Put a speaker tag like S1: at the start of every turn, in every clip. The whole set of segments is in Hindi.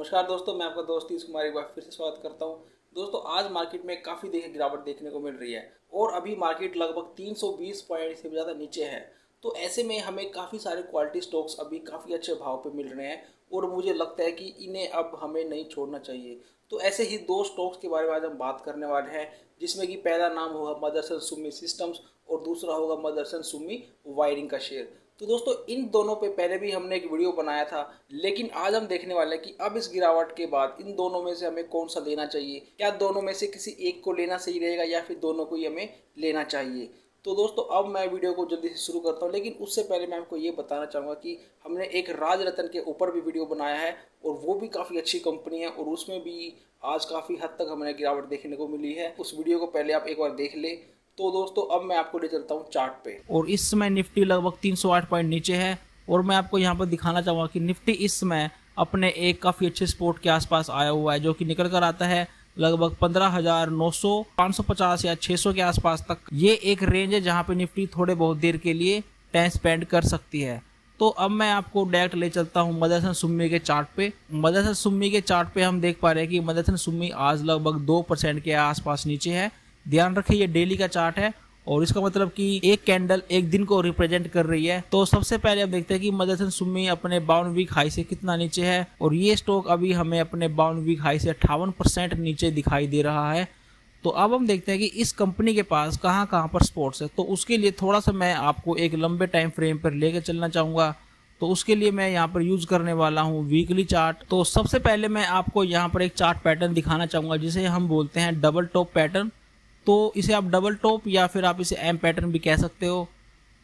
S1: नमस्कार दोस्तों, मैं आपका दोस्त तीस कुमार एक बार फिर से स्वागत करता हूं। दोस्तों आज मार्केट में काफ़ी गिरावट देखने को मिल रही है और अभी मार्केट लगभग 320 पॉइंट से ज़्यादा नीचे है। तो ऐसे में हमें काफ़ी सारे क्वालिटी स्टॉक्स अभी काफ़ी अच्छे भाव पे मिल रहे हैं और मुझे लगता है कि इन्हें अब हमें नहीं छोड़ना चाहिए। तो ऐसे ही दो स्टॉक्स के बारे में आज हम बात करने वाले हैं, जिसमें कि पहला नाम होगा मदरसन सुमी सिस्टम्स और दूसरा होगा मदरसन सुमी वायरिंग का शेयर। तो दोस्तों इन दोनों पे पहले भी हमने एक वीडियो बनाया था, लेकिन आज हम देखने वाले हैं कि अब इस गिरावट के बाद इन दोनों में से हमें कौन सा लेना चाहिए। क्या दोनों में से किसी एक को लेना सही रहेगा या फिर दोनों को ही हमें लेना चाहिए। तो दोस्तों अब मैं वीडियो को जल्दी से शुरू करता हूं, लेकिन उससे पहले मैं आपको ये बताना चाहूँगा कि हमने एक राज रतन के ऊपर भी वीडियो बनाया है और वो भी काफ़ी अच्छी कंपनी है और उसमें भी आज काफ़ी हद तक हमें गिरावट देखने को मिली है। उस वीडियो को पहले आप एक बार देख ले। तो दोस्तों अब मैं आपको ले चलता हूँ चार्ट पे, और इस समय निफ्टी लगभग 308 पॉइंट नीचे है और मैं आपको यहाँ पर दिखाना चाहूँगा कि निफ्टी इस समय अपने एक काफ़ी अच्छे सपोर्ट के आसपास आया हुआ है, जो कि निकल कर आता है लगभग 15,900, 550 या 600 के आसपास तक। ये एक रेंज है जहाँ पे निफ्टी थोड़े बहुत देर के लिए टाइम स्पेंड कर सकती है। तो अब मैं आपको डायरेक्ट ले चलता हूँ मदरसन सुम्मी के चार्ट पे। मदरसन सुम्मी के चार्ट पे हम देख पा रहे हैं कि मदरसन सुम्मी आज लगभग 2% के आसपास नीचे है। ध्यान रखिए ये डेली का चार्ट है और इसका मतलब कि एक कैंडल एक दिन को रिप्रेजेंट कर रही है। तो सबसे पहले हम देखते हैं कि मदरसन सुम्मी अपने 52 वीक हाई से कितना नीचे है और ये स्टॉक अभी हमें अपने 52 वीक हाई से 58% नीचे दिखाई दे रहा है। तो अब हम देखते हैं कि इस कंपनी के पास कहाँ कहाँ पर सपोर्ट्स है। तो उसके लिए थोड़ा सा मैं आपको एक लंबे टाइम फ्रेम पर लेकर चलना चाहूँगा। तो उसके लिए मैं यहाँ पर यूज करने वाला हूँ वीकली चार्ट। तो सबसे पहले मैं आपको यहाँ पर एक चार्ट पैटर्न दिखाना चाहूँगा जिसे हम बोलते हैं डबल टॉप पैटर्न। तो इसे आप डबल टॉप या फिर आप इसे एम पैटर्न भी कह सकते हो।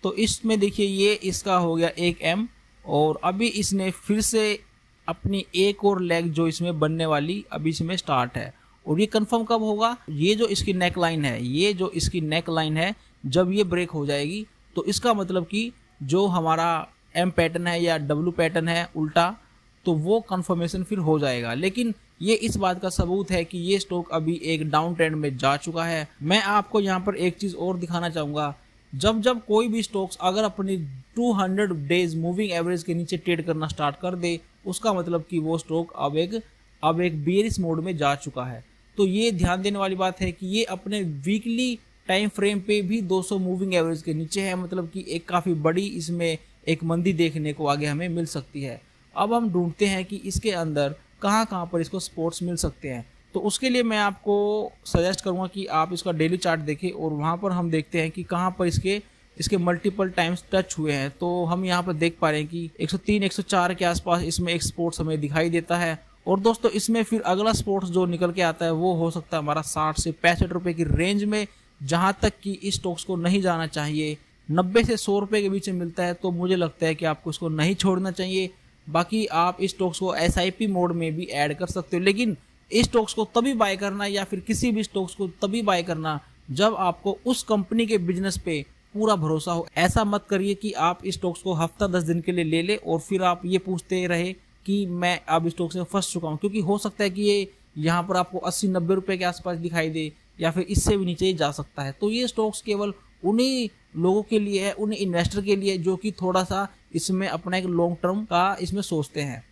S1: तो इसमें देखिए ये इसका हो गया एक एम और अभी इसने फिर से अपनी एक और लेग जो इसमें बनने वाली अभी इसमें स्टार्ट है। और ये कंफर्म कब होगा, ये जो इसकी नेक लाइन है, ये जो इसकी नेक लाइन है जब ये ब्रेक हो जाएगी तो इसका मतलब कि जो हमारा एम पैटर्न है या डब्ल्यू पैटर्न है उल्टा, तो वो कंफर्मेशन फिर हो जाएगा। लेकिन ये इस बात का सबूत है कि ये स्टॉक अभी एक डाउन ट्रेंड में जा चुका है। मैं आपको यहाँ पर एक चीज और दिखाना चाहूंगा, जब जब कोई भी स्टॉक्स अगर अपनी 200 डेज मूविंग एवरेज के नीचे ट्रेड करना स्टार्ट कर दे, उसका मतलब कि वो स्टॉक अब एक बेयरिश मोड में जा चुका है। तो ये ध्यान देने वाली बात है कि ये अपने वीकली टाइम फ्रेम पे भी 200 मूविंग एवरेज के नीचे है, मतलब कि एक काफी बड़ी इसमें एक मंदी देखने को आगे हमें मिल सकती है। अब हम ढूंढते हैं कि इसके अंदर कहाँ कहाँ पर इसको सपोर्ट्स मिल सकते हैं। तो उसके लिए मैं आपको सजेस्ट करूँगा कि आप इसका डेली चार्ट देखें और वहाँ पर हम देखते हैं कि कहाँ पर इसके मल्टीपल टाइम्स टच हुए हैं। तो हम यहाँ पर देख पा रहे हैं कि 103, 104 के आसपास इसमें एक सपोर्ट्स हमें दिखाई देता है। और दोस्तों इसमें फिर अगला सपोर्ट्स जो निकल के आता है वो हो सकता है हमारा 60 से 65 रुपये की रेंज में, जहाँ तक कि इस स्टॉक्स को नहीं जाना चाहिए। 90 से 100 रुपये के बीच में मिलता है तो मुझे लगता है कि आपको इसको नहीं छोड़ना चाहिए। बाकी आप इस स्टॉक्स को SIP मोड में भी ऐड कर सकते हो, लेकिन इस स्टॉक्स को तभी बाय करना या फिर किसी भी स्टॉक्स को तभी बाय करना जब आपको उस कंपनी के बिजनेस पे पूरा भरोसा हो। ऐसा मत करिए कि आप इस स्टॉक्स को हफ्ता 10 दिन के लिए ले ले और फिर आप ये पूछते रहे कि मैं अब इस स्टॉक से फंस चुका हूँ, क्योंकि हो सकता है कि ये यहाँ पर आपको 80-90 रुपये के आसपास दिखाई दे या फिर इससे भी नीचे ही जा सकता है। तो ये स्टॉक्स केवल उन्हीं लोगों के लिए है, उन्हीं इन्वेस्टर के लिए जो कि थोड़ा सा इसमें अपना एक लॉन्ग टर्म का इसमें सोचते हैं।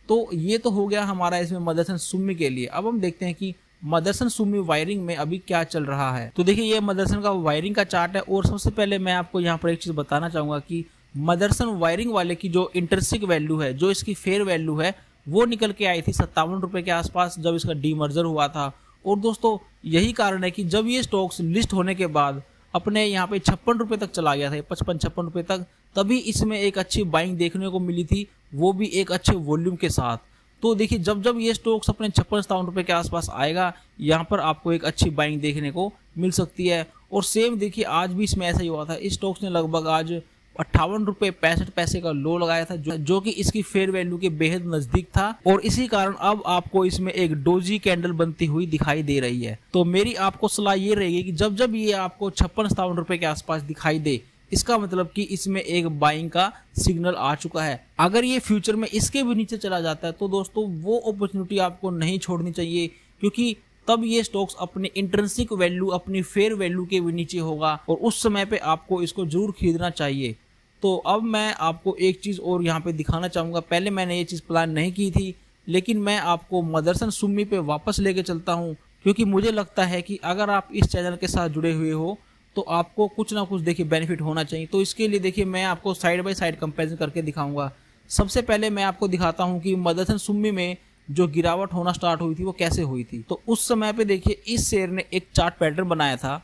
S1: तो ये तो हो गया हमारा इसमें मदरसन सुम्मी के लिए। अब हम देखते हैं कि मदरसन सुम्मी वायरिंग में अभी क्या चल रहा है। तो देखिए ये मदरसन का वायरिंग का चार्ट है और सबसे पहले मैं आपको यहाँ पर एक चीज बताना चाहूंगा कि मदरसन वायरिंग वाले की जो इंट्रिंसिक वैल्यू है, जो इसकी फेयर वैल्यू है, वो निकल के आई थी 57 रुपये के आसपास जब इसका डीमर्जर हुआ था। और दोस्तों यही कारण है कि जब ये स्टॉक्स लिस्ट होने के बाद अपने यहाँ पे 56 रुपये तक चला गया था, 55-56 रुपये तक, तभी इसमें एक अच्छी बाइंग देखने को मिली थी, वो भी एक अच्छे वॉल्यूम के साथ। तो देखिए जब जब ये स्टॉक्स अपने 56-57 रुपये के आसपास आएगा, यहाँ पर आपको एक अच्छी बाइंग देखने को मिल सकती है। और सेम देखिए आज भी इसमें ऐसा ही हुआ था। इस स्टॉक्स ने लगभग आज 58 रुपये 65 पैसे का लो लगाया था, जो कि इसकी फेयर वैल्यू के बेहद नजदीक था। और इसी कारण अब आपको इसमें एक डोजी कैंडल बनती हुई दिखाई दे रही है। तो मेरी आपको सलाह ये रहेगी कि जब जब ये आपको 56-57 रुपये के आसपास दिखाई दे, इसका मतलब कि इसमें एक बाइंग का सिग्नल आ चुका है। अगर ये फ्यूचर में इसके भी नीचे चला जाता है तो दोस्तों वो अपॉर्चुनिटी आपको नहीं छोड़नी चाहिए, क्योंकि तब ये स्टॉक्स अपने इंट्रिंसिक वैल्यू, अपनी फेयर वैल्यू के भी नीचे होगा और उस समय पे आपको इसको जरूर खरीदना चाहिए। तो अब मैं आपको एक चीज़ और यहाँ पे दिखाना चाहूँगा। पहले मैंने ये चीज़ प्लान नहीं की थी, लेकिन मैं आपको मदरसन सुम्मी पे वापस लेके चलता हूँ, क्योंकि मुझे लगता है कि अगर आप इस चैनल के साथ जुड़े हुए हो तो आपको कुछ ना कुछ देखिए बेनिफिट होना चाहिए। तो इसके लिए देखिए मैं आपको साइड बाय साइड कंपैरिजन करके दिखाऊंगा। सबसे पहले मैं आपको दिखाता हूँ कि मदरसन सुम्मी में जो गिरावट होना स्टार्ट हुई थी वो कैसे हुई थी। तो उस समय पे देखिए इस शेयर ने एक चार्ट पैटर्न बनाया था,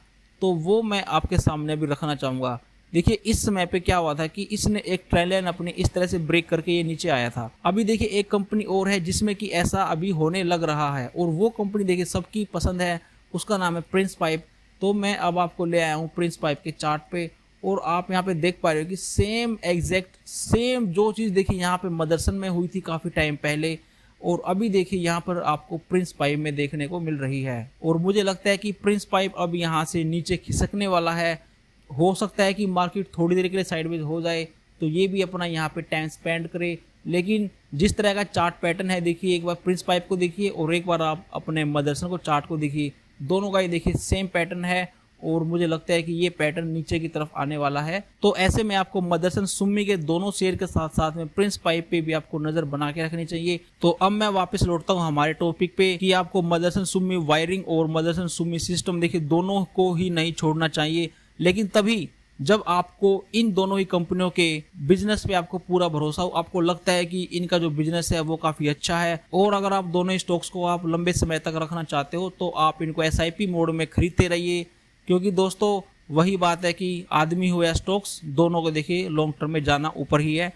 S1: तो वो मैं आपके सामने भी रखना चाहूँगा। देखिए इस समय पे क्या हुआ था कि इसने एक ट्रेंड लाइन अपनी इस तरह से ब्रेक करके ये नीचे आया था। अभी देखिए एक कंपनी और है जिसमें कि ऐसा अभी होने लग रहा है, और वो कंपनी देखिए सबकी पसंद है, उसका नाम है प्रिंस पाइप। तो मैं अब आपको ले आया हूँ प्रिंस पाइप के चार्ट पे, और आप यहाँ पे देख पा रहे हो कि सेम एग्जैक्ट सेम जो चीज़ देखिए यहाँ पे मदरसन में हुई थी काफ़ी टाइम पहले, और अभी देखिए यहाँ पर आपको प्रिंस पाइप में देखने को मिल रही है। और मुझे लगता है कि प्रिंस पाइप अब यहाँ से नीचे खिसकने वाला है। हो सकता है कि मार्केट थोड़ी देर के लिए साइडवेज हो जाए, तो ये भी अपना यहाँ पे टाइम स्पेंड करे। लेकिन जिस तरह का चार्ट पैटर्न है देखिए, एक बार प्रिंस पाइप को देखिए और एक बार आप अपने मदरसन को चार्ट को देखिए, दोनों का ही देखिए सेम पैटर्न है, और मुझे लगता है कि ये पैटर्न नीचे की तरफ आने वाला है। तो ऐसे में आपको मदरसन सुम्मी के दोनों शेयर के साथ साथ में प्रिंस पाइप पे भी आपको नजर बना के रखनी चाहिए। तो अब मैं वापस लौटता हूँ हमारे टॉपिक पे कि आपको मदरसन सुम्मी वायरिंग और मदरसन सुम्मी सिस्टम देखिए दोनों को ही नहीं छोड़ना चाहिए, लेकिन तभी जब आपको इन दोनों ही कंपनियों के बिजनेस पे आपको पूरा भरोसा हो, आपको लगता है कि इनका जो बिजनेस है वो काफी अच्छा है, और अगर आप दोनों ही स्टॉक्स को आप लंबे समय तक रखना चाहते हो तो आप इनको एसआईपी मोड में खरीदते रहिए। क्योंकि दोस्तों वही बात है कि आदमी हो या स्टॉक्स, दोनों को देखिए लॉन्ग टर्म में जाना ऊपर ही है।